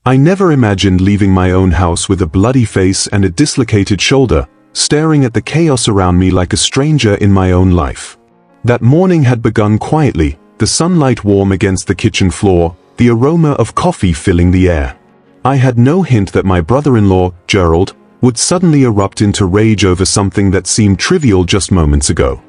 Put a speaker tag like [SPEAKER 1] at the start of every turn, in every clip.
[SPEAKER 1] I never imagined leaving my own house with a bloody face and a dislocated shoulder, staring at the chaos around me like a stranger in my own life. That morning had begun quietly, the sunlight warm against the kitchen floor, the aroma of coffee filling the air. I had no hint that my brother-in-law, Gerald, would suddenly erupt into rage over something that seemed trivial just moments ago.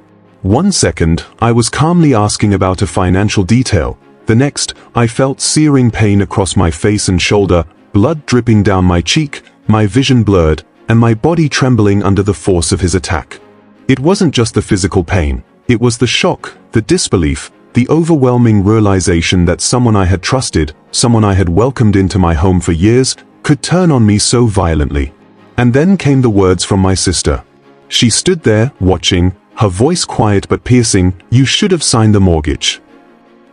[SPEAKER 1] One second, I was calmly asking about a financial detail. The next, I felt searing pain across my face and shoulder, blood dripping down my cheek, my vision blurred, and my body trembling under the force of his attack. It wasn't just the physical pain, it was the shock, the disbelief, the overwhelming realization that someone I had trusted, someone I had welcomed into my home for years, could turn on me so violently. And then came the words from my sister. She stood there, watching, her voice quiet but piercing, "You should have signed the mortgage."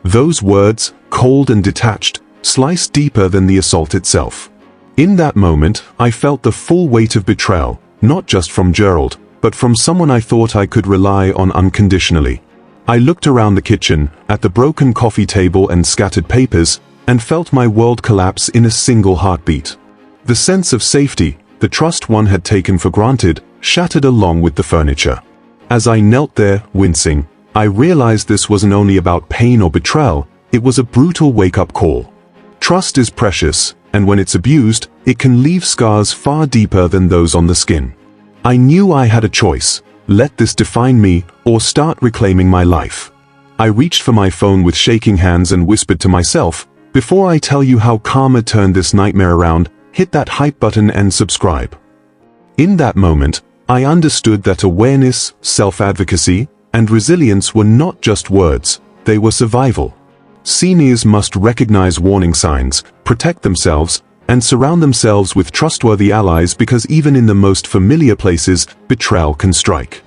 [SPEAKER 1] Those words, cold and detached, sliced deeper than the assault itself. In that moment, I felt the full weight of betrayal, not just from Gerald, but from someone I thought I could rely on unconditionally. I looked around the kitchen, at the broken coffee table and scattered papers, and felt my world collapse in a single heartbeat. The sense of safety, the trust one had taken for granted, shattered along with the furniture. As I knelt there, wincing, I realized this wasn't only about pain or betrayal, it was a brutal wake-up call. Trust is precious, and when it's abused, it can leave scars far deeper than those on the skin. I knew I had a choice: let this define me, or start reclaiming my life. I reached for my phone with shaking hands and whispered to myself, "Before I tell you how karma turned this nightmare around, hit that hype button and subscribe." In that moment, I understood that awareness, self-advocacy, and resilience were not just words, they were survival. Seniors must recognize warning signs, protect themselves, and surround themselves with trustworthy allies, because even in the most familiar places, betrayal can strike.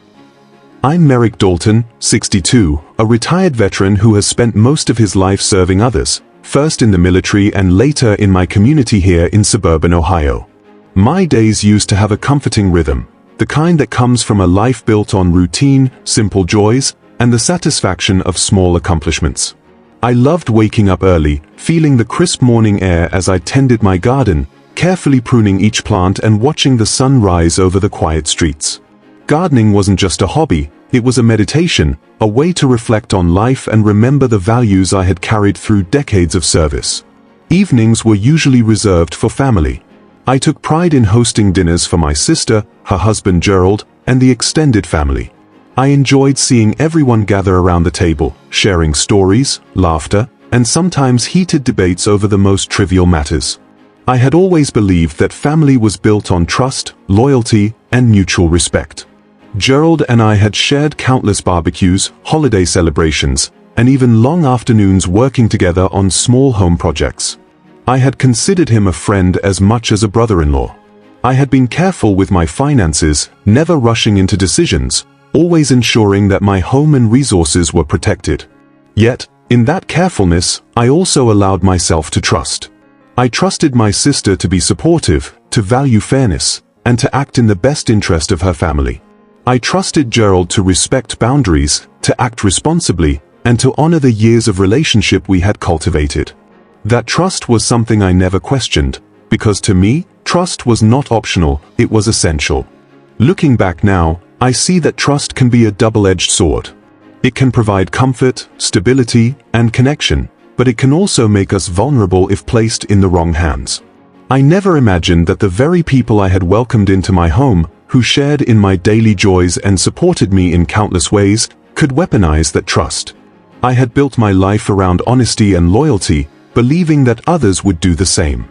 [SPEAKER 1] I'm Merrick Dalton, 62, a retired veteran who has spent most of his life serving others, first in the military and later in my community here in suburban Ohio. My days used to have a comforting rhythm, the kind that comes from a life built on routine, simple joys, and the satisfaction of small accomplishments. I loved waking up early, feeling the crisp morning air as I tended my garden, carefully pruning each plant and watching the sun rise over the quiet streets. Gardening wasn't just a hobby, it was a meditation, a way to reflect on life and remember the values I had carried through decades of service. Evenings were usually reserved for family. I took pride in hosting dinners for my sister, her husband Gerald, and the extended family. I enjoyed seeing everyone gather around the table, sharing stories, laughter, and sometimes heated debates over the most trivial matters. I had always believed that family was built on trust, loyalty, and mutual respect. Gerald and I had shared countless barbecues, holiday celebrations, and even long afternoons working together on small home projects. I had considered him a friend as much as a brother-in-law. I had been careful with my finances, never rushing into decisions, always ensuring that my home and resources were protected. Yet, in that carefulness, I also allowed myself to trust. I trusted my sister to be supportive, to value fairness, and to act in the best interest of her family. I trusted Gerald to respect boundaries, to act responsibly, and to honor the years of relationship we had cultivated. That trust was something I never questioned, because to me, trust was not optional, it was essential. Looking back now, I see that trust can be a double-edged sword. It can provide comfort, stability, and connection, but it can also make us vulnerable if placed in the wrong hands. I never imagined that the very people I had welcomed into my home, who shared in my daily joys and supported me in countless ways, could weaponize that trust. I had built my life around honesty and loyalty, believing that others would do the same.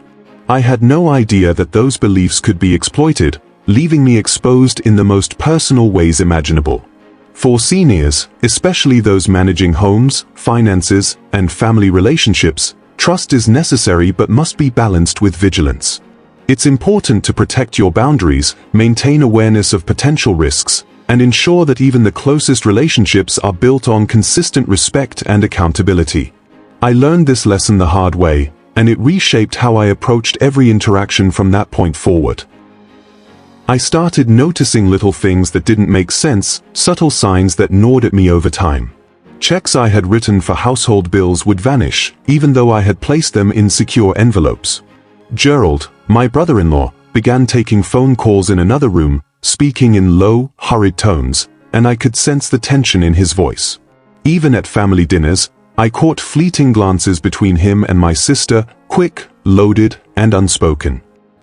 [SPEAKER 1] I had no idea that those beliefs could be exploited, leaving me exposed in the most personal ways imaginable. For seniors, especially those managing homes, finances, and family relationships, trust is necessary but must be balanced with vigilance. It's important to protect your boundaries, maintain awareness of potential risks, and ensure that even the closest relationships are built on consistent respect and accountability. I learned this lesson the hard way, and it reshaped how I approached every interaction from that point forward. I started noticing little things that didn't make sense, subtle signs that gnawed at me over time. Checks I had written for household bills would vanish, even though I had placed them in secure envelopes. Gerald, my brother-in-law, began taking phone calls in another room, speaking in low, hurried tones, and I could sense the tension in his voice. Even at family dinners, I caught fleeting glances between him and my sister, quick, loaded, and unspoken.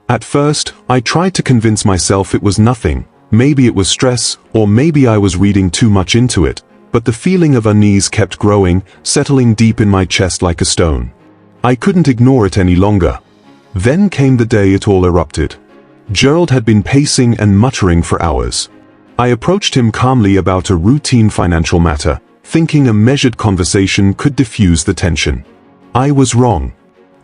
[SPEAKER 1] At first, I tried to convince myself it was nothing. Maybe it was stress, or maybe I was reading too much into it, but the feeling of unease kept growing, settling deep in my chest like a stone. I couldn't ignore it any longer. Then came the day it all erupted. Gerald had been pacing and muttering for hours. I approached him calmly about a routine financial matter, thinking a measured conversation could diffuse the tension. I was wrong.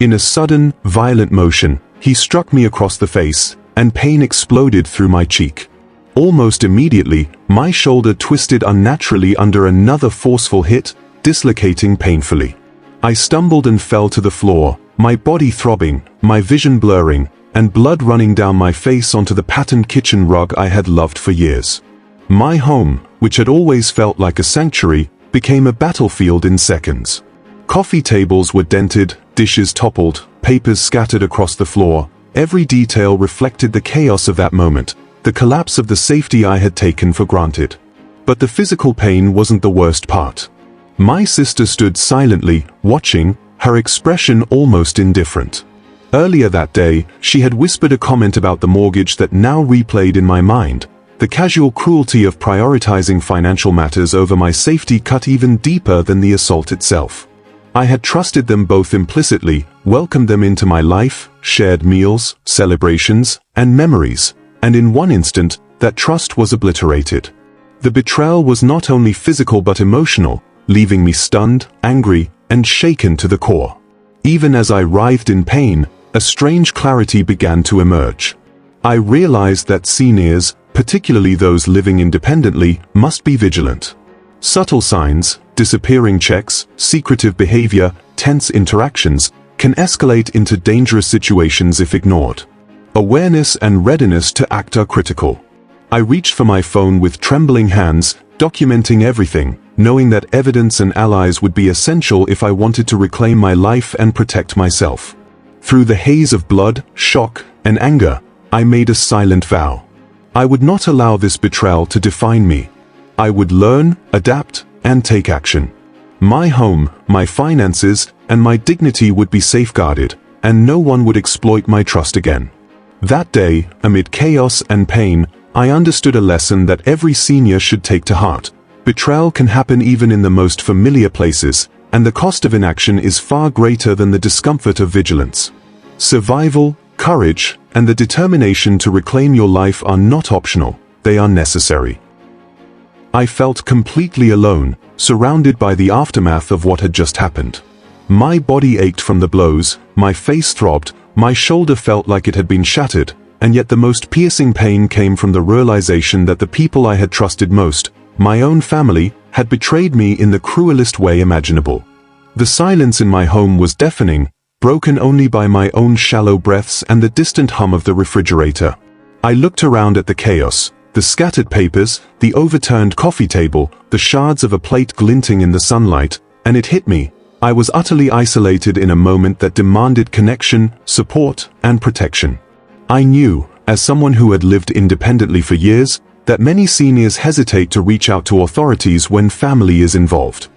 [SPEAKER 1] In a sudden, violent motion, he struck me across the face, and pain exploded through my cheek. Almost immediately, my shoulder twisted unnaturally under another forceful hit, dislocating painfully. I stumbled and fell to the floor, my body throbbing, my vision blurring, and blood running down my face onto the patterned kitchen rug I had loved for years. My home, which had always felt like a sanctuary, became a battlefield in seconds. Coffee tables were dented, dishes toppled, papers scattered across the floor. Every detail reflected the chaos of that moment, the collapse of the safety I had taken for granted. But the physical pain wasn't the worst part. My sister stood silently, watching, her expression almost indifferent. Earlier that day, she had whispered a comment about the mortgage that now replayed in my mind. The casual cruelty of prioritizing financial matters over my safety cut even deeper than the assault itself. I had trusted them both implicitly, welcomed them into my life, shared meals, celebrations, and memories, and in one instant, that trust was obliterated. The betrayal was not only physical but emotional, leaving me stunned, angry, and shaken to the core. Even as I writhed in pain, a strange clarity began to emerge. I realized that seniors, particularly those living independently, must be vigilant. Subtle signs, disappearing checks, secretive behavior, tense interactions, can escalate into dangerous situations if ignored. Awareness and readiness to act are critical. I reached for my phone with trembling hands, documenting everything, knowing that evidence and allies would be essential if I wanted to reclaim my life and protect myself. Through the haze of blood, shock, and anger, I made a silent vow. I would not allow this betrayal to define me. I would learn, adapt, and take action. My home, my finances, and my dignity would be safeguarded, and no one would exploit my trust again. That day, amid chaos and pain, I understood a lesson that every senior should take to heart. Betrayal can happen even in the most familiar places, and the cost of inaction is far greater than the discomfort of vigilance. Survival, courage, and the determination to reclaim your life are not optional, they are necessary. I felt completely alone, surrounded by the aftermath of what had just happened. My body ached from the blows, my face throbbed, my shoulder felt like it had been shattered, and yet the most piercing pain came from the realization that the people I had trusted most, my own family, had betrayed me in the cruelest way imaginable. The silence in my home was deafening, broken only by my own shallow breaths and the distant hum of the refrigerator. I looked around at the chaos, the scattered papers, the overturned coffee table, the shards of a plate glinting in the sunlight, and it hit me. I was utterly isolated in a moment that demanded connection, support, and protection. I knew, as someone who had lived independently for years, that many seniors hesitate to reach out to authorities when family is involved.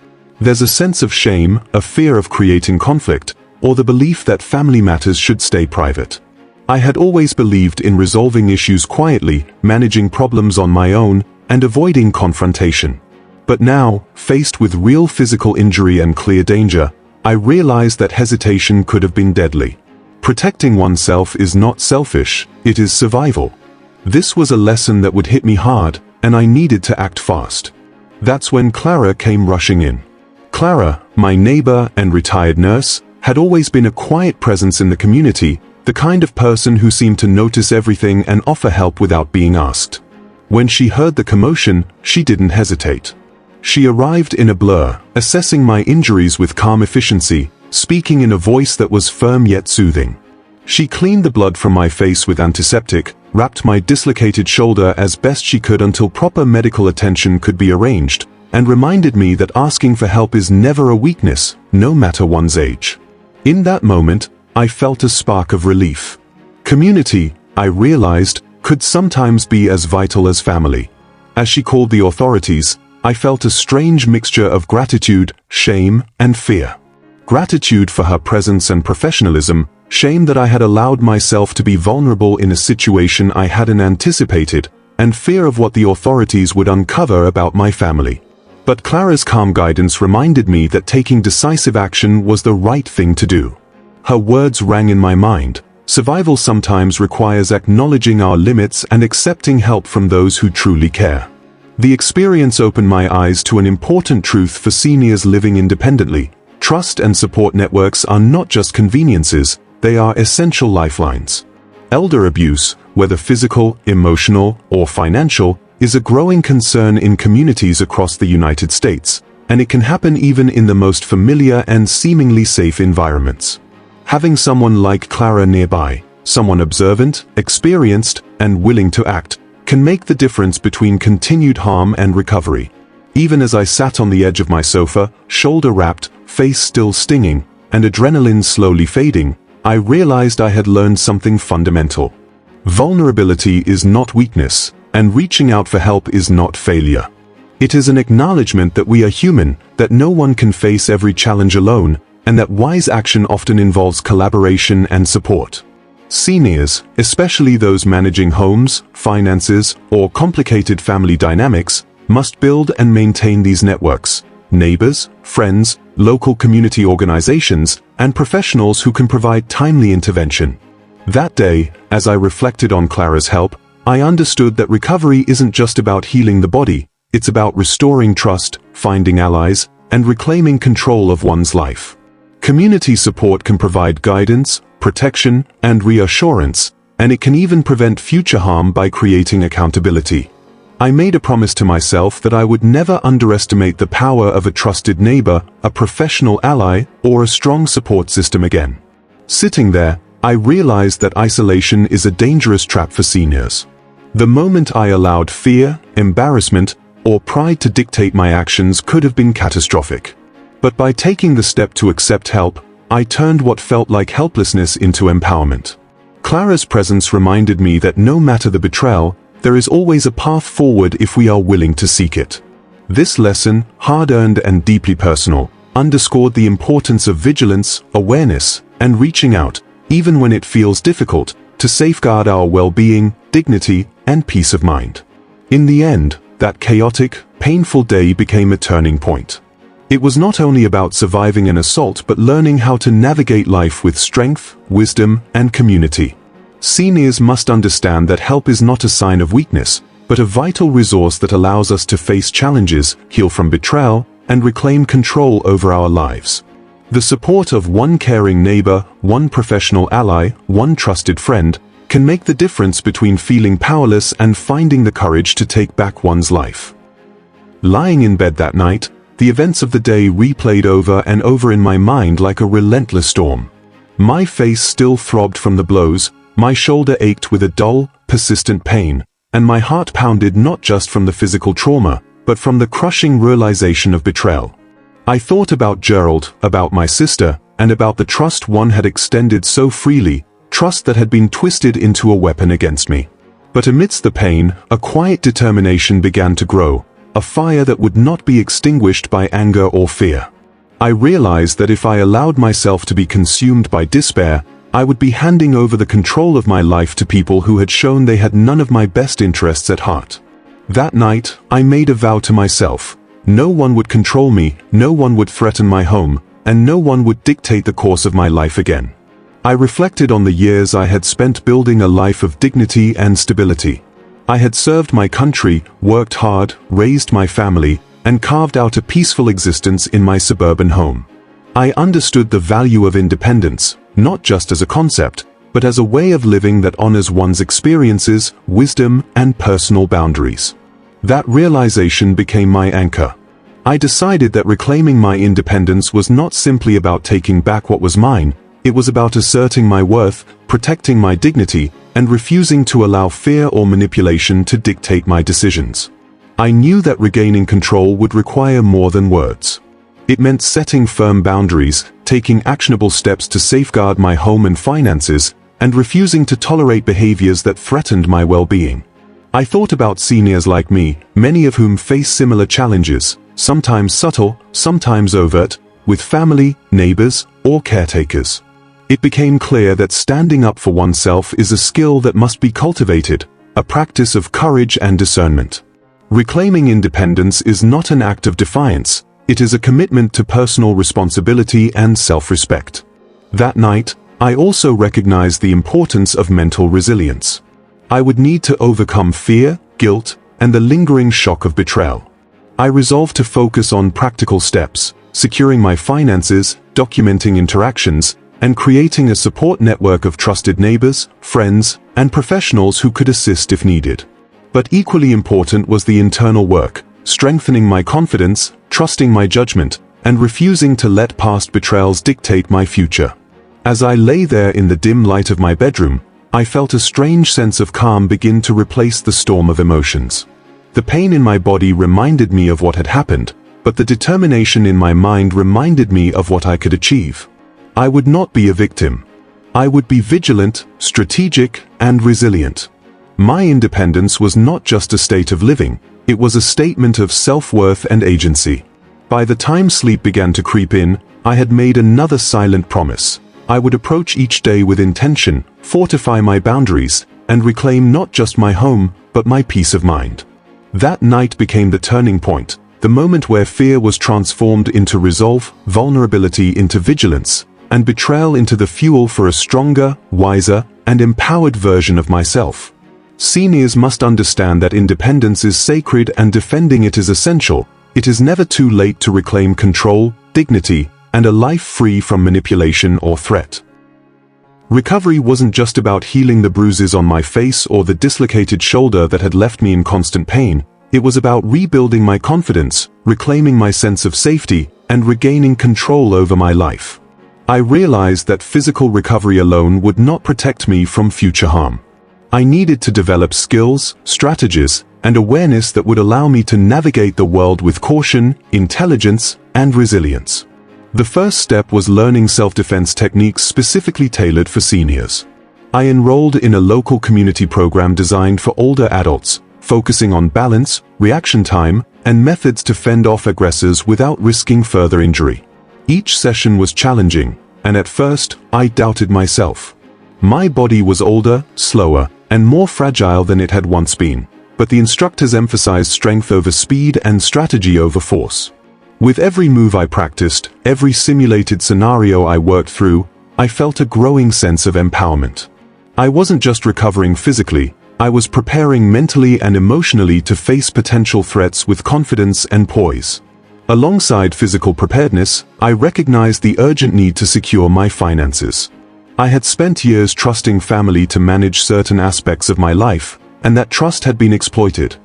[SPEAKER 1] There's a sense of shame, a fear of creating conflict, or the belief that family matters should stay private. I had always believed in resolving issues quietly, managing problems on my own, and avoiding confrontation. But now, faced with real physical injury and clear danger, I realized that hesitation could have been deadly. Protecting oneself is not selfish, it is survival. This was a lesson that would hit me hard, and I needed to act fast. That's when Clara came rushing in. Clara, my neighbor and retired nurse, had always been a quiet presence in the community, the kind of person who seemed to notice everything and offer help without being asked. When she heard the commotion, she didn't hesitate. She arrived in a blur, assessing my injuries with calm efficiency, speaking in a voice that was firm yet soothing. She cleaned the blood from my face with antiseptic, wrapped my dislocated shoulder as best she could until proper medical attention could be arranged, and reminded me that asking for help is never a weakness, no matter one's age. In that moment, I felt a spark of relief. Community, I realized, could sometimes be as vital as family. As she called the authorities, I felt a strange mixture of gratitude, shame, and fear. Gratitude for her presence and professionalism, shame that I had allowed myself to be vulnerable in a situation I hadn't anticipated, and fear of what the authorities would uncover about my family. But Clara's calm guidance reminded me that taking decisive action was the right thing to do. Her words rang in my mind. Survival sometimes requires acknowledging our limits and accepting help from those who truly care. The experience opened my eyes to an important truth for seniors living independently. Trust and support networks are not just conveniences, they are essential lifelines. Elder abuse, whether physical, emotional, or financial, is a growing concern in communities across the United States, and it can happen even in the most familiar and seemingly safe environments. Having someone like Clara nearby, someone observant, experienced, and willing to act, can make the difference between continued harm and recovery. Even as I sat on the edge of my sofa, shoulder wrapped, face still stinging, and adrenaline slowly fading, I realized I had learned something fundamental. Vulnerability is not weakness, and reaching out for help is not failure. It is an acknowledgement that we are human, that no one can face every challenge alone, and that wise action often involves collaboration and support. Seniors, especially those managing homes, finances, or complicated family dynamics, must build and maintain these networks. Neighbors, friends, local community organizations, and professionals who can provide timely intervention. That day, as I reflected on Clara's help, I understood that recovery isn't just about healing the body, it's about restoring trust, finding allies, and reclaiming control of one's life. Community support can provide guidance, protection, and reassurance, and it can even prevent future harm by creating accountability. I made a promise to myself that I would never underestimate the power of a trusted neighbor, a professional ally, or a strong support system again. Sitting there, I realized that isolation is a dangerous trap for seniors. The moment I allowed fear, embarrassment, or pride to dictate my actions could have been catastrophic. But by taking the step to accept help, I turned what felt like helplessness into empowerment. Clara's presence reminded me that no matter the betrayal, there is always a path forward if we are willing to seek it. This lesson, hard-earned and deeply personal, underscored the importance of vigilance, awareness, and reaching out, even when it feels difficult, to safeguard our well-being, dignity, and peace of mind. In the end, that chaotic, painful day became a turning point. It was not only about surviving an assault but learning how to navigate life with strength, wisdom, and community. Seniors must understand that help is not a sign of weakness, but a vital resource that allows us to face challenges, heal from betrayal, and reclaim control over our lives. The support of one caring neighbor, one professional ally, one trusted friend, can make the difference between feeling powerless and finding the courage to take back one's life. Lying in bed that night, the events of the day replayed over and over in my mind like a relentless storm. My face still throbbed from the blows, my shoulder ached with a dull, persistent pain, and my heart pounded not just from the physical trauma, but from the crushing realization of betrayal. I thought about Gerald, about my sister, and about the trust one had extended so freely, trust that had been twisted into a weapon against me. But amidst the pain, a quiet determination began to grow, a fire that would not be extinguished by anger or fear. I realized that if I allowed myself to be consumed by despair, I would be handing over the control of my life to people who had shown they had none of my best interests at heart. That night, I made a vow to myself. No one would control me, no one would threaten my home, and no one would dictate the course of my life again. I reflected on the years I had spent building a life of dignity and stability. I had served my country, worked hard, raised my family, and carved out a peaceful existence in my suburban home. I understood the value of independence, not just as a concept, but as a way of living that honors one's experiences, wisdom, and personal boundaries. That realization became my anchor. I decided that reclaiming my independence was not simply about taking back what was mine, it was about asserting my worth, protecting my dignity, and refusing to allow fear or manipulation to dictate my decisions. I knew that regaining control would require more than words. It meant setting firm boundaries, taking actionable steps to safeguard my home and finances, and refusing to tolerate behaviors that threatened my well-being. I thought about seniors like me, many of whom face similar challenges, sometimes subtle, sometimes overt, with family, neighbors, or caretakers. It became clear that standing up for oneself is a skill that must be cultivated, a practice of courage and discernment. Reclaiming independence is not an act of defiance, it is a commitment to personal responsibility and self-respect. That night, I also recognized the importance of mental resilience. I would need to overcome fear, guilt, and the lingering shock of betrayal. I resolved to focus on practical steps, securing my finances, documenting interactions, and creating a support network of trusted neighbors, friends, and professionals who could assist if needed. But equally important was the internal work, strengthening my confidence, trusting my judgment, and refusing to let past betrayals dictate my future. As I lay there in the dim light of my bedroom, I felt a strange sense of calm begin to replace the storm of emotions. The pain in my body reminded me of what had happened, but the determination in my mind reminded me of what I could achieve. I would not be a victim. I would be vigilant, strategic, and resilient. My independence was not just a state of living, it was a statement of self-worth and agency. By the time sleep began to creep in, I had made another silent promise. I would approach each day with intention, fortify my boundaries, and reclaim not just my home, but my peace of mind. That night became the turning point, the moment where fear was transformed into resolve, vulnerability into vigilance, and betrayal into the fuel for a stronger, wiser, and empowered version of myself. Seniors must understand that independence is sacred and defending it is essential. It is never too late to reclaim control, dignity, and a life free from manipulation or threat. Recovery wasn't just about healing the bruises on my face or the dislocated shoulder that had left me in constant pain. It was about rebuilding my confidence, reclaiming my sense of safety, and regaining control over my life. I realized that physical recovery alone would not protect me from future harm. I needed to develop skills, strategies, and awareness that would allow me to navigate the world with caution, intelligence, and resilience. The first step was learning self-defense techniques specifically tailored for seniors. I enrolled in a local community program designed for older adults, focusing on balance, reaction time, and methods to fend off aggressors without risking further injury. Each session was challenging, and at first, I doubted myself. My body was older, slower, and more fragile than it had once been, but the instructors emphasized strength over speed and strategy over force. With every move I practiced, every simulated scenario I worked through, I felt a growing sense of empowerment. I wasn't just recovering physically, I was preparing mentally and emotionally to face potential threats with confidence and poise. Alongside physical preparedness, I recognized the urgent need to secure my finances. I had spent years trusting family to manage certain aspects of my life, and that trust had been exploited.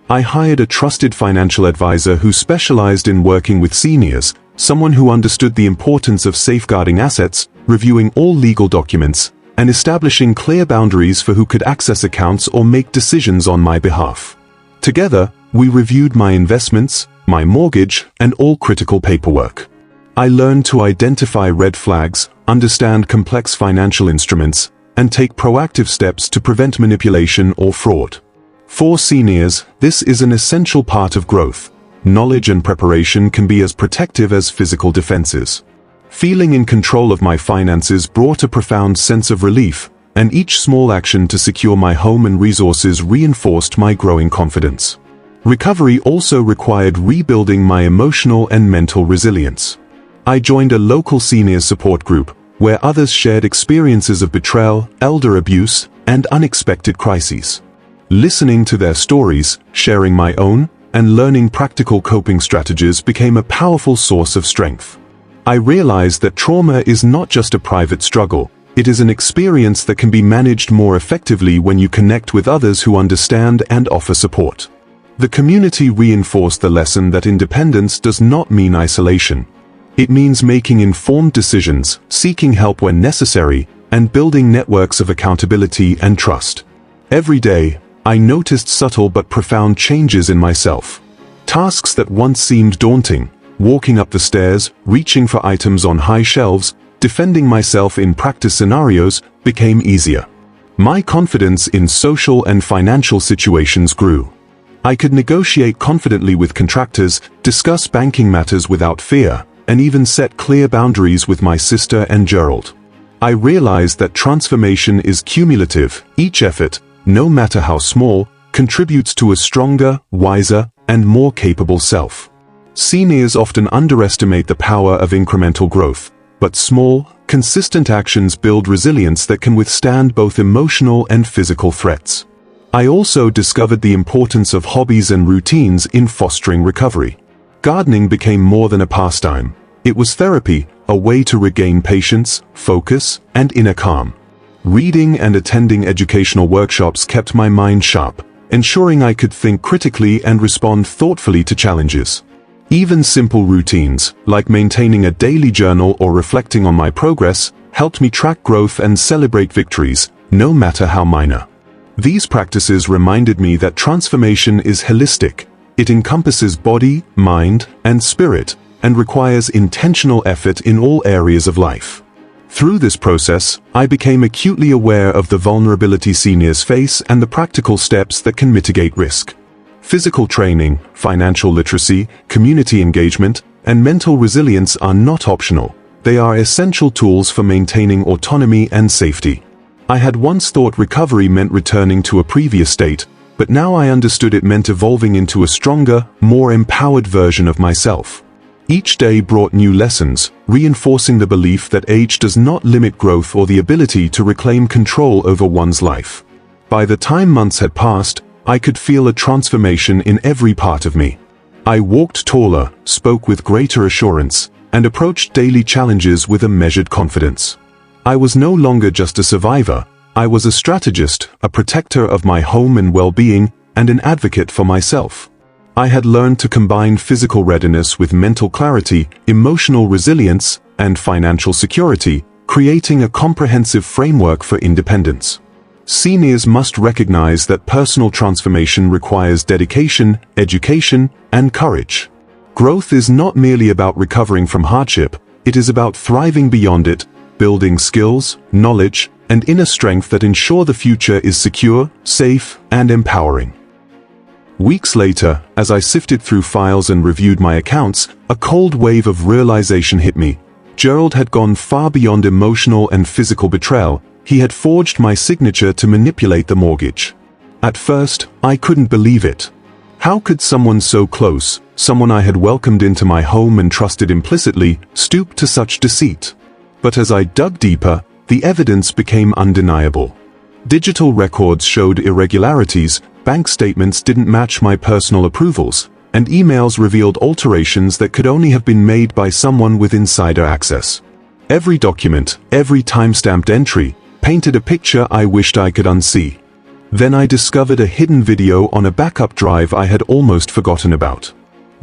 [SPEAKER 1] I hired a trusted financial advisor who specialized in working with seniors, someone who understood the importance of safeguarding assets, reviewing all legal documents, and establishing clear boundaries for who could access accounts or make decisions on my behalf. Together, we reviewed my investments, my mortgage, and all critical paperwork. I learned to identify red flags, understand complex financial instruments, and take proactive steps to prevent manipulation or fraud. For seniors, this is an essential part of growth. Knowledge and preparation can be as protective as physical defenses. Feeling in control of my finances brought a profound sense of relief, and each small action to secure my home and resources reinforced my growing confidence. Recovery also required rebuilding my emotional and mental resilience. I joined a local senior support group, where others shared experiences of betrayal, elder abuse, and unexpected crises. Listening to their stories, sharing my own, and learning practical coping strategies became a powerful source of strength. I realized that trauma is not just a private struggle, it is an experience that can be managed more effectively when you connect with others who understand and offer support. The community reinforced the lesson that independence does not mean isolation. It means making informed decisions, seeking help when necessary, and building networks of accountability and trust. Every day, I noticed subtle but profound changes in myself. Tasks that once seemed daunting, walking up the stairs, reaching for items on high shelves, defending myself in practice scenarios became easier. My confidence in social and financial situations grew. I could negotiate confidently with contractors, discuss banking matters without fear, and even set clear boundaries with my sister and Gerald. I realized that transformation is cumulative. Each effort, no matter how small, contributes to a stronger, wiser, and more capable self. Seniors often underestimate the power of incremental growth, but small, consistent actions build resilience that can withstand both emotional and physical threats. I also discovered the importance of hobbies and routines in fostering recovery. Gardening became more than a pastime. It was therapy, a way to regain patience, focus, and inner calm. Reading and attending educational workshops kept my mind sharp, ensuring I could think critically and respond thoughtfully to challenges. Even simple routines, like maintaining a daily journal or reflecting on my progress, helped me track growth and celebrate victories, no matter how minor. These practices reminded me that transformation is holistic. It encompasses body, mind, and spirit, and requires intentional effort in all areas of life. Through this process, I became acutely aware of the vulnerability seniors face and the practical steps that can mitigate risk. Physical training, financial literacy, community engagement, and mental resilience are not optional. They are essential tools for maintaining autonomy and safety. I had once thought recovery meant returning to a previous state, but now I understood it meant evolving into a stronger, more empowered version of myself. Each day brought new lessons, reinforcing the belief that age does not limit growth or the ability to reclaim control over one's life. By the time months had passed, I could feel a transformation in every part of me. I walked taller, spoke with greater assurance, and approached daily challenges with a measured confidence. I was no longer just a survivor. I was a strategist, a protector of my home and well-being, and an advocate for myself. I had learned to combine physical readiness with mental clarity, emotional resilience, and financial security, creating a comprehensive framework for independence. Seniors must recognize that personal transformation requires dedication, education, and courage. Growth is not merely about recovering from hardship, it is about thriving beyond it, building skills, knowledge, and inner strength that ensure the future is secure, safe, and empowering. Weeks later, as I sifted through files and reviewed my accounts, a cold wave of realization hit me. Gerald had gone far beyond emotional and physical betrayal. He had forged my signature to manipulate the mortgage. At first, I couldn't believe it. How could someone so close, someone I had welcomed into my home and trusted implicitly, stoop to such deceit? But as I dug deeper, the evidence became undeniable. Digital records showed irregularities, bank statements didn't match my personal approvals, and emails revealed alterations that could only have been made by someone with insider access. Every document, every time-stamped entry, painted a picture I wished I could unsee. Then I discovered a hidden video on a backup drive I had almost forgotten about.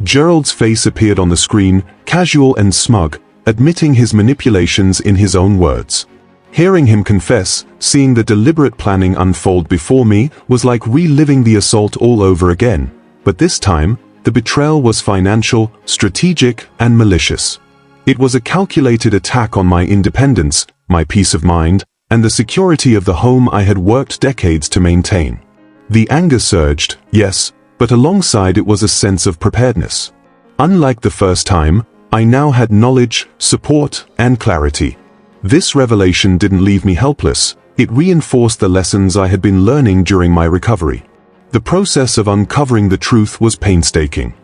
[SPEAKER 1] Gerald's face appeared on the screen, casual and smug, admitting his manipulations in his own words. Hearing him confess, seeing the deliberate planning unfold before me, was like reliving the assault all over again. But this time, the betrayal was financial, strategic, and malicious. It was a calculated attack on my independence, my peace of mind, and the security of the home I had worked decades to maintain. The anger surged, yes, but alongside it was a sense of preparedness. Unlike the first time, I now had knowledge, support, and clarity. This revelation didn't leave me helpless, it reinforced the lessons I had been learning during my recovery. The process of uncovering the truth was painstaking.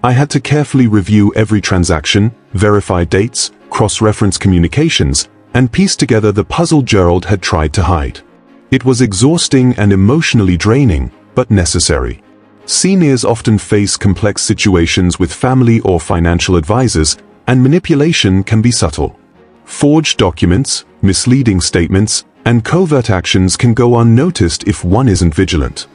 [SPEAKER 1] I had to carefully review every transaction, verify dates, cross-reference communications, and piece together the puzzle Gerald had tried to hide. It was exhausting and emotionally draining, but necessary. Seniors often face complex situations with family or financial advisors, and manipulation can be subtle. Forged documents, misleading statements, and covert actions can go unnoticed if one isn't vigilant.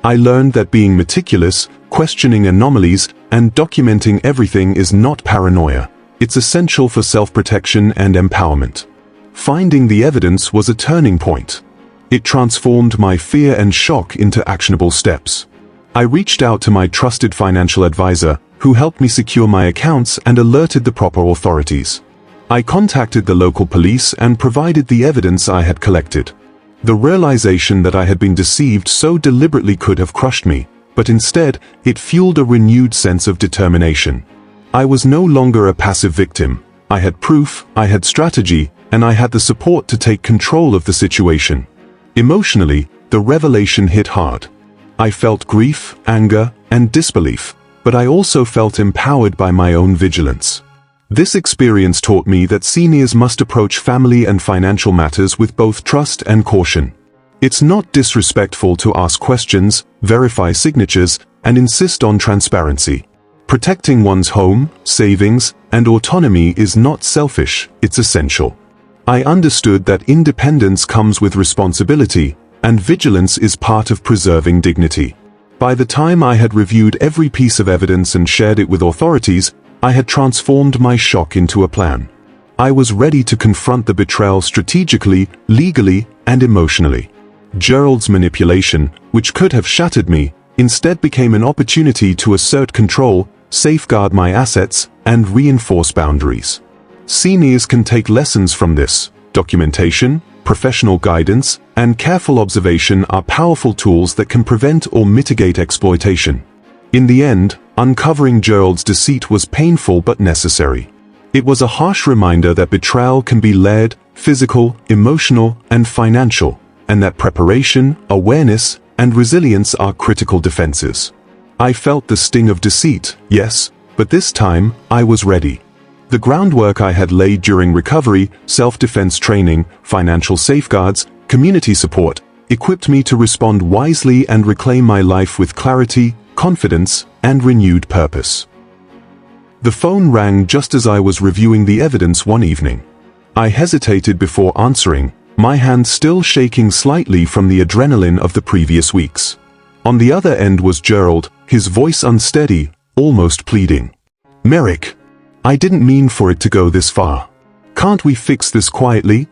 [SPEAKER 1] I learned that being meticulous, questioning anomalies, and documenting everything is not paranoia. It's essential for self-protection and empowerment. Finding the evidence was a turning point. It transformed my fear and shock into actionable steps. I reached out to my trusted financial advisor, who helped me secure my accounts and alerted the proper authorities. I contacted the local police and provided the evidence I had collected. The realization that I had been deceived so deliberately could have crushed me, but instead, it fueled a renewed sense of determination. I was no longer a passive victim. I had proof, I had strategy, and I had the support to take control of the situation. Emotionally, the revelation hit hard. I felt grief, anger, and disbelief, but I also felt empowered by my own vigilance. This experience taught me that seniors must approach family and financial matters with both trust and caution. It's not disrespectful to ask questions, verify signatures, and insist on transparency. Protecting one's home, savings, and autonomy is not selfish, it's essential. I understood that independence comes with responsibility, and vigilance is part of preserving dignity. By the time I had reviewed every piece of evidence and shared it with authorities, I had transformed my shock into a plan. I was ready to confront the betrayal strategically, legally, and emotionally. Gerald's manipulation, which could have shattered me, instead became an opportunity to assert control, safeguard my assets, and reinforce boundaries. Seniors can take lessons from this. Documentation, professional guidance, and careful observation are powerful tools that can prevent or mitigate exploitation. In the end, uncovering Gerald's deceit was painful but necessary. It was a harsh reminder that betrayal can be layered, physical, emotional, and financial, and that preparation, awareness, and resilience are critical defenses. I felt the sting of deceit, yes, but this time, I was ready. The groundwork I had laid during recovery, self-defense training, financial safeguards, community support, equipped me to respond wisely and reclaim my life with clarity, confidence, and renewed purpose. The phone rang just as I was reviewing the evidence one evening. I hesitated before answering, my hand still shaking slightly from the adrenaline of the previous weeks. On the other end was Gerald, his voice unsteady, almost pleading. "Merrick, I didn't mean for it to go this far. Can't we fix this quietly?"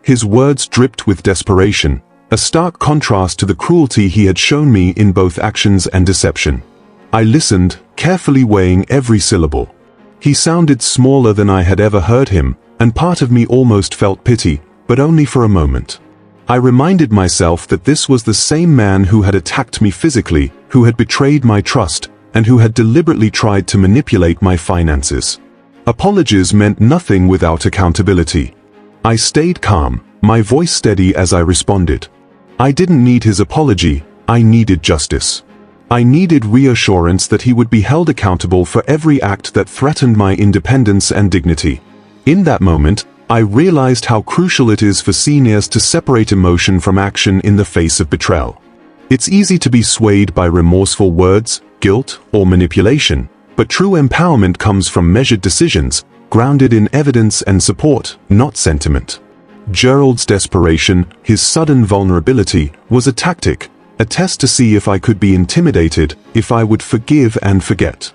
[SPEAKER 1] His words dripped with desperation, a stark contrast to the cruelty he had shown me in both actions and deception. I listened, carefully weighing every syllable. He sounded smaller than I had ever heard him, and part of me almost felt pity, but only for a moment. I reminded myself that this was the same man who had attacked me physically, who had betrayed my trust, and who had deliberately tried to manipulate my finances. Apologies meant nothing without accountability. I stayed calm, my voice steady as I responded. I didn't need his apology, I needed justice. I needed reassurance that he would be held accountable for every act that threatened my independence and dignity. In that moment, I realized how crucial it is for seniors to separate emotion from action in the face of betrayal. It's easy to be swayed by remorseful words, guilt, or manipulation, but true empowerment comes from measured decisions, grounded in evidence and support, not sentiment. Gerald's desperation, his sudden vulnerability, was a tactic, a test to see if I could be intimidated, if I would forgive and forget.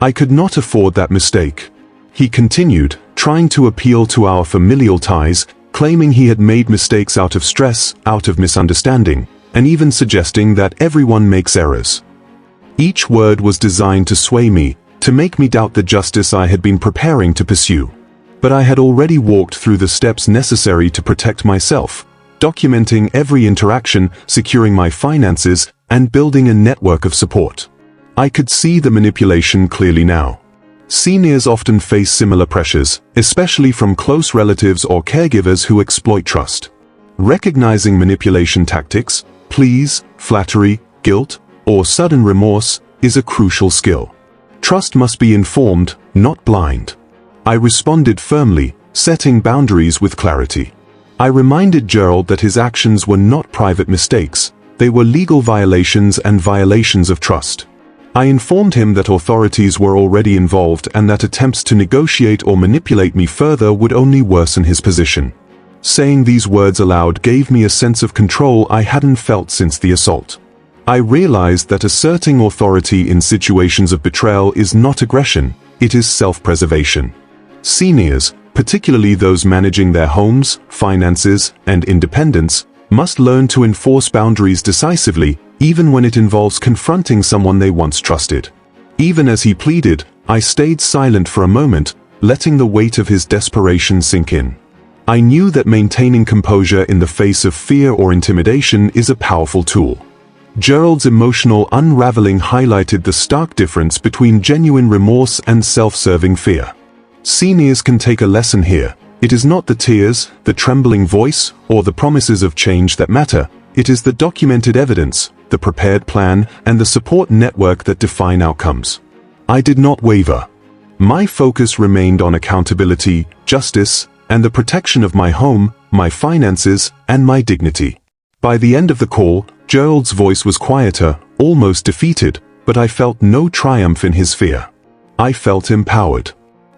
[SPEAKER 1] I could not afford that mistake. He continued, trying to appeal to our familial ties, claiming he had made mistakes out of stress, out of misunderstanding, and even suggesting that everyone makes errors. Each word was designed to sway me, to make me doubt the justice I had been preparing to pursue. But I had already walked through the steps necessary to protect myself, documenting every interaction, securing my finances, and building a network of support. I could see the manipulation clearly now. Seniors often face similar pressures, especially from close relatives or caregivers who exploit trust. Recognizing manipulation tactics, pleas, flattery, guilt, or sudden remorse, is a crucial skill. Trust must be informed, not blind. I responded firmly, setting boundaries with clarity. I reminded Gerald that his actions were not private mistakes, they were legal violations and violations of trust. I informed him that authorities were already involved and that attempts to negotiate or manipulate me further would only worsen his position. Saying these words aloud gave me a sense of control I hadn't felt since the assault. I realized that asserting authority in situations of betrayal is not aggression, it is self-preservation. Seniors, particularly those managing their homes, finances, and independence, must learn to enforce boundaries decisively, even when it involves confronting someone they once trusted. Even as he pleaded, I stayed silent for a moment, letting the weight of his desperation sink in. I knew that maintaining composure in the face of fear or intimidation is a powerful tool. Gerald's emotional unraveling highlighted the stark difference between genuine remorse and self-serving fear. Seniors can take a lesson here. It is not the tears, the trembling voice, or the promises of change that matter. It is the documented evidence, the prepared plan, and the support network that define outcomes. I did not waver. My focus remained on accountability, justice, and the protection of my home, my finances, and my dignity. By the end of the call, Gerald's voice was quieter, almost defeated, but I felt no triumph in his fear. I felt empowered.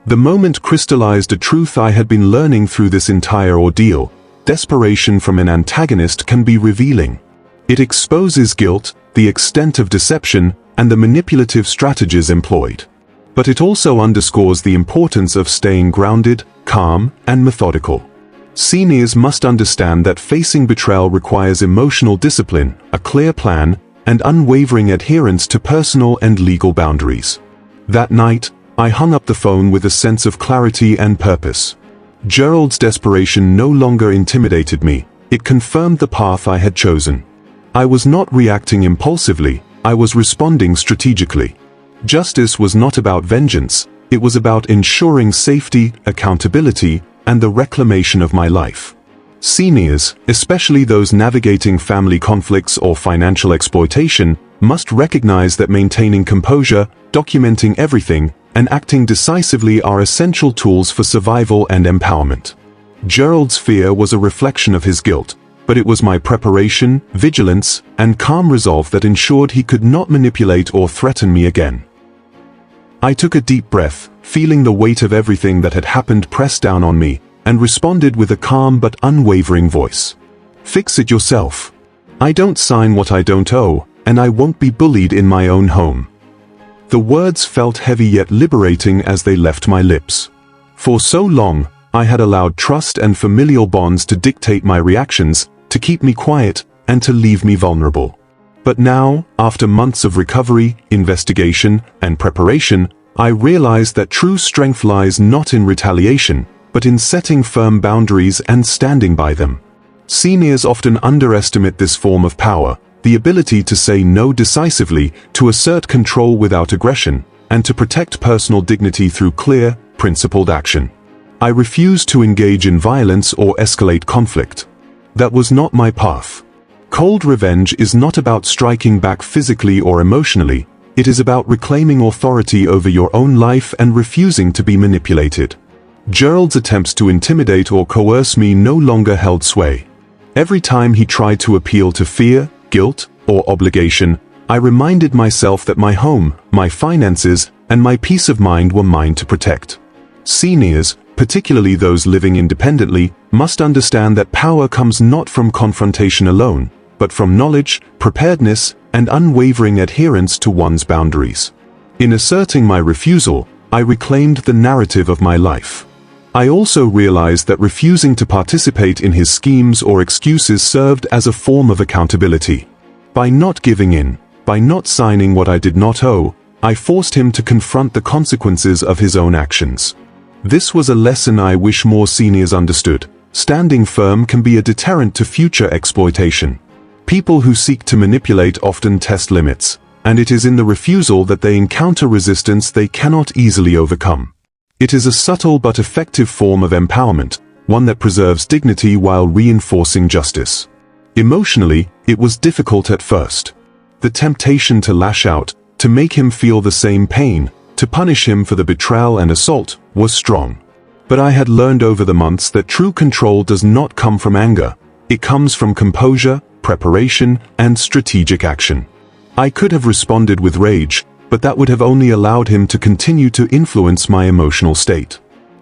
[SPEAKER 1] The moment crystallized a truth I had been learning through this entire ordeal. Desperation from an antagonist can be revealing. It exposes guilt, the extent of deception, and the manipulative strategies employed. But it also underscores the importance of staying grounded, calm, and methodical. Seniors must understand that facing betrayal requires emotional discipline, a clear plan, and unwavering adherence to personal and legal boundaries. That night, I hung up the phone with a sense of clarity and purpose. Gerald's desperation no longer intimidated me. It confirmed the path I had chosen. I was not reacting impulsively, I was responding strategically. Justice was not about vengeance, it was about ensuring safety, accountability, and the reclamation of my life. Seniors, especially those navigating family conflicts or financial exploitation, must recognize that maintaining composure, documenting everything, and acting decisively are essential tools for survival and empowerment. Gerald's fear was a reflection of his guilt, but it was my preparation, vigilance, and calm resolve that ensured he could not manipulate or threaten me again. I took a deep breath, feeling the weight of everything that had happened press down on me, and responded with a calm but unwavering voice. Fix it yourself. I don't sign what I don't owe, and I won't be bullied in my own home. The words felt heavy yet liberating as they left my lips. For so long, I had allowed trust and familial bonds to dictate my reactions, to keep me quiet, and to leave me vulnerable. But now, after months of recovery, investigation, and preparation, I realized that true strength lies not in retaliation, but in setting firm boundaries and standing by them. Seniors often underestimate this form of power, the ability to say no decisively, to assert control without aggression, and to protect personal dignity through clear, principled action. I refused to engage in violence or escalate conflict. That was not my path. Cold revenge is not about striking back physically or emotionally, it is about reclaiming authority over your own life and refusing to be manipulated. Gerald's attempts to intimidate or coerce me no longer held sway. Every time he tried to appeal to fear, guilt, or obligation, I reminded myself that my home, my finances, and my peace of mind were mine to protect. Seniors, particularly those living independently, must understand that power comes not from confrontation alone, but from knowledge, preparedness, and unwavering adherence to one's boundaries. In asserting my refusal, I reclaimed the narrative of my life. I also realized that refusing to participate in his schemes or excuses served as a form of accountability. By not giving in, by not signing what I did not owe, I forced him to confront the consequences of his own actions. This was a lesson I wish more seniors understood. Standing firm can be a deterrent to future exploitation. People who seek to manipulate often test limits, and it is in the refusal that they encounter resistance they cannot easily overcome. It is a subtle but effective form of empowerment, one that preserves dignity while reinforcing justice. Emotionally, it was difficult at first. The temptation to lash out, to make him feel the same pain, to punish him for the betrayal and assault, was strong. But I had learned over the months that true control does not come from anger. It comes from composure, preparation, and strategic action. I could have responded with rage, but that would have only allowed him to continue to influence my emotional state.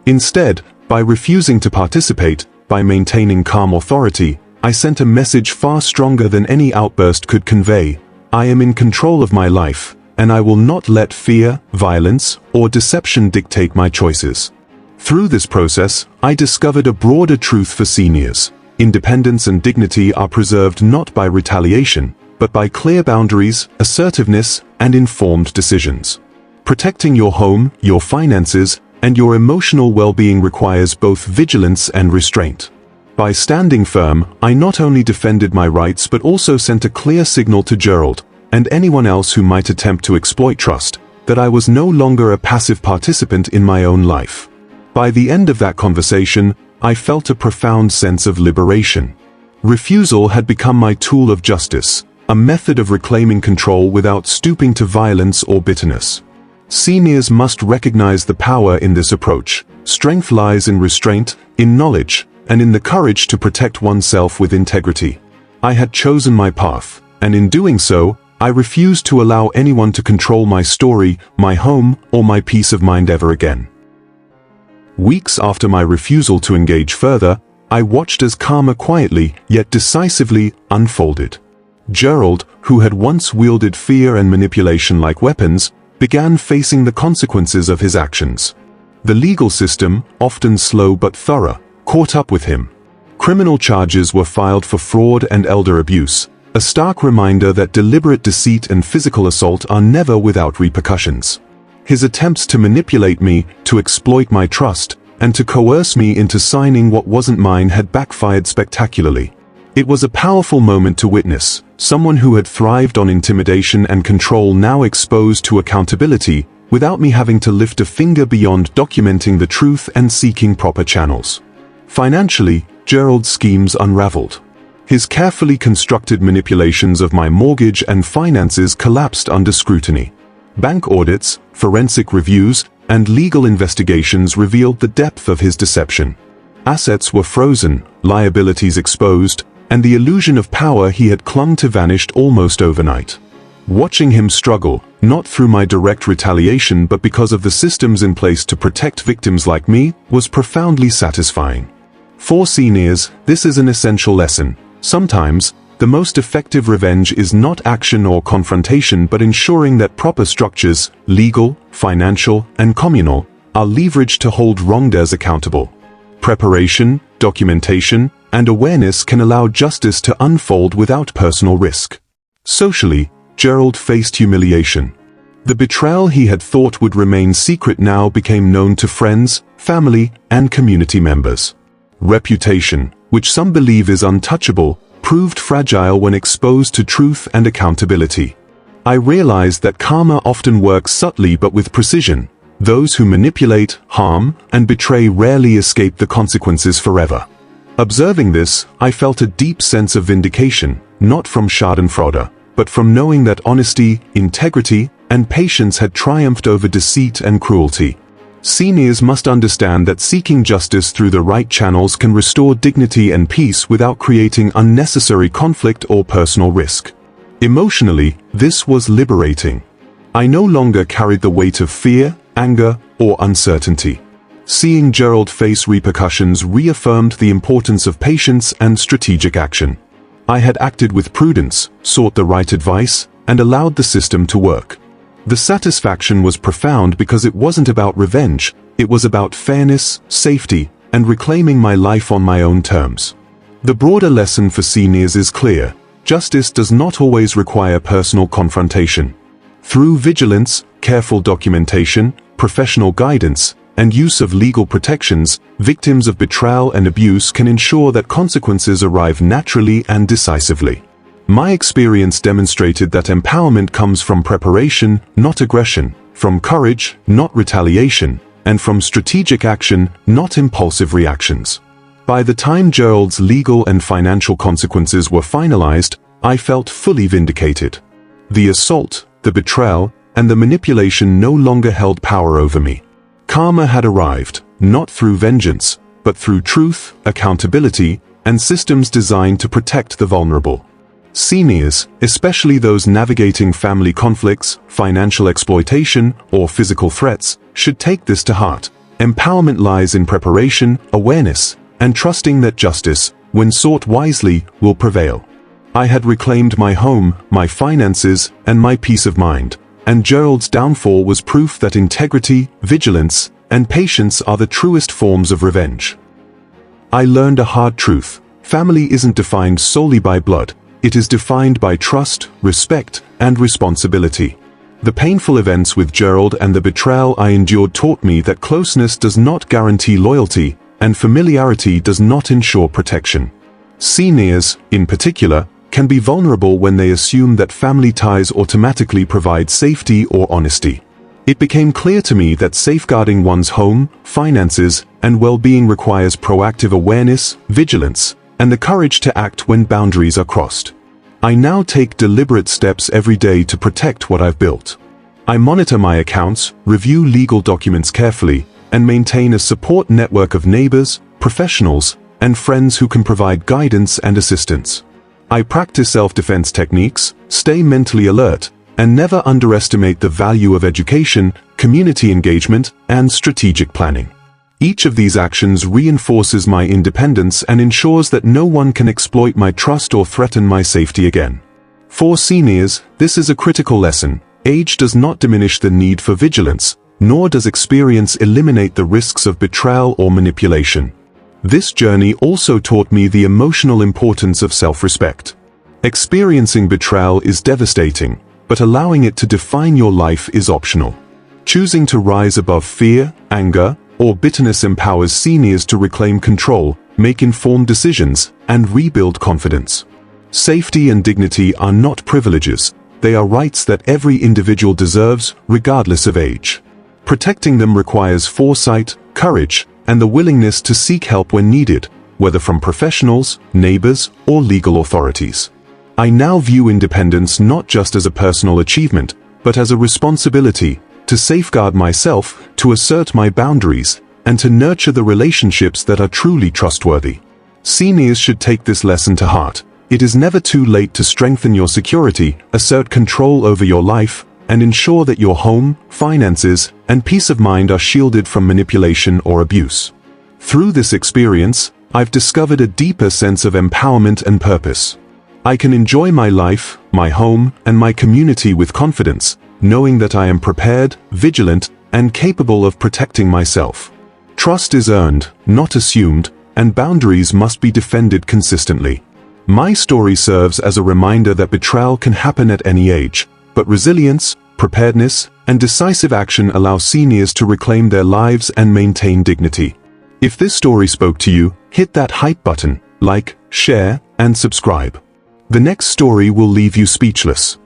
[SPEAKER 1] Instead, by refusing to participate, by maintaining calm authority, I sent a message far stronger than any outburst could convey. I am in control of my life, and I will not let fear, violence, or deception dictate my choices. Through this process, I discovered a broader truth for seniors. Independence and dignity are preserved not by retaliation, but by clear boundaries, assertiveness, and informed decisions. Protecting your home, your finances, and your emotional well-being requires both vigilance and restraint. By standing firm, I not only defended my rights but also sent a clear signal to Gerald, and anyone else who might attempt to exploit trust, that I was no longer a passive participant in my own life. By the end of that conversation, I felt a profound sense of liberation. Refusal had become my tool of justice, a method of reclaiming control without stooping to violence or bitterness. Seniors must recognize the power in this approach. Strength lies in restraint, in knowledge, and in the courage to protect oneself with integrity. I had chosen my path, and in doing so, I refused to allow anyone to control my story, my home, or my peace of mind ever again. Weeks after my refusal to engage further, I watched as karma quietly, yet decisively, unfolded. Gerald, who had once wielded fear and manipulation like weapons, began facing the consequences of his actions. The legal system, often slow but thorough, caught up with him. Criminal charges were filed for fraud and elder abuse, a stark reminder that deliberate deceit and physical assault are never without repercussions. His attempts to manipulate me, to exploit my trust, and to coerce me into signing what wasn't mine had backfired spectacularly. It was a powerful moment to witness, someone who had thrived on intimidation and control now exposed to accountability, without me having to lift a finger beyond documenting the truth and seeking proper channels. Financially, Gerald's schemes unraveled. His carefully constructed manipulations of my mortgage and finances collapsed under scrutiny. Bank audits, forensic reviews, and legal investigations revealed the depth of his deception. Assets were frozen, liabilities exposed, and the illusion of power he had clung to vanished almost overnight. Watching him struggle, not through my direct retaliation but because of the systems in place to protect victims like me, was profoundly satisfying. For seniors, this is an essential lesson. Sometimes, the most effective revenge is not action or confrontation but ensuring that proper structures, legal, financial, and communal, are leveraged to hold wrongdoers accountable. Preparation, documentation, and awareness can allow justice to unfold without personal risk. Socially, Gerald faced humiliation. The betrayal he had thought would remain secret now became known to friends, family, and community members. Reputation, which some believe is untouchable, proved fragile when exposed to truth and accountability. I realized that karma often works subtly but with precision. Those who manipulate, harm, and betray rarely escape the consequences forever. Observing this, I felt a deep sense of vindication, not from schadenfreude, but from knowing that honesty, integrity, and patience had triumphed over deceit and cruelty. Seniors must understand that seeking justice through the right channels can restore dignity and peace without creating unnecessary conflict or personal risk. Emotionally, this was liberating. I no longer carried the weight of fear, anger, or uncertainty. Seeing Gerald face repercussions reaffirmed the importance of patience and strategic action. I had acted with prudence, sought the right advice, and allowed the system to work. The satisfaction was profound because it wasn't about revenge, it was about fairness, safety, and reclaiming my life on my own terms. The broader lesson for seniors is clear: justice does not always require personal confrontation. Through vigilance, careful documentation, professional guidance, and use of legal protections, victims of betrayal and abuse can ensure that consequences arrive naturally and decisively. My experience demonstrated that empowerment comes from preparation, not aggression, from courage, not retaliation, and from strategic action, not impulsive reactions. By the time Gerald's legal and financial consequences were finalized, I felt fully vindicated. The assault, the betrayal, and the manipulation no longer held power over me. Karma had arrived, not through vengeance, but through truth, accountability, and systems designed to protect the vulnerable. Seniors, especially those navigating family conflicts, financial exploitation, or physical threats, should take this to heart. Empowerment lies in preparation, awareness, and trusting that justice, when sought wisely, will prevail. I had reclaimed my home, my finances, and my peace of mind, and Gerald's downfall was proof that integrity, vigilance, and patience are the truest forms of revenge. I learned a hard truth: family isn't defined solely by blood. It is defined by trust, respect, and responsibility. The painful events with Gerald and the betrayal I endured taught me that closeness does not guarantee loyalty, and familiarity does not ensure protection. Seniors, in particular, can be vulnerable when they assume that family ties automatically provide safety or honesty. It became clear to me that safeguarding one's home, finances, and well-being requires proactive awareness, vigilance, and the courage to act when boundaries are crossed. I now take deliberate steps every day to protect what I've built. I monitor my accounts, review legal documents carefully, and maintain a support network of neighbors, professionals, and friends who can provide guidance and assistance. I practice self-defense techniques, stay mentally alert, and never underestimate the value of education, community engagement, and strategic planning. Each of these actions reinforces my independence and ensures that no one can exploit my trust or threaten my safety again. For seniors, this is a critical lesson. Age does not diminish the need for vigilance, nor does experience eliminate the risks of betrayal or manipulation. This journey also taught me the emotional importance of self-respect. Experiencing betrayal is devastating, but allowing it to define your life is optional. Choosing to rise above fear, anger, or bitterness empowers seniors to reclaim control, make informed decisions, and rebuild confidence. Safety and dignity are not privileges, they are rights that every individual deserves, regardless of age. Protecting them requires foresight, courage, and the willingness to seek help when needed, whether from professionals, neighbors, or legal authorities. I now view independence not just as a personal achievement, but as a responsibility to safeguard myself, to assert my boundaries, and to nurture the relationships that are truly trustworthy. Seniors should take this lesson to heart. It is never too late to strengthen your security, assert control over your life, and ensure that your home, finances, and peace of mind are shielded from manipulation or abuse. Through this experience, I've discovered a deeper sense of empowerment and purpose. I can enjoy my life, my home, and my community with confidence, knowing that I am prepared, vigilant, and capable of protecting myself. Trust is earned, not assumed, and boundaries must be defended consistently. My story serves as a reminder that betrayal can happen at any age, but resilience, preparedness, and decisive action allow seniors to reclaim their lives and maintain dignity. If this story spoke to you, hit that hype button, like, share, and subscribe. The next story will leave you speechless.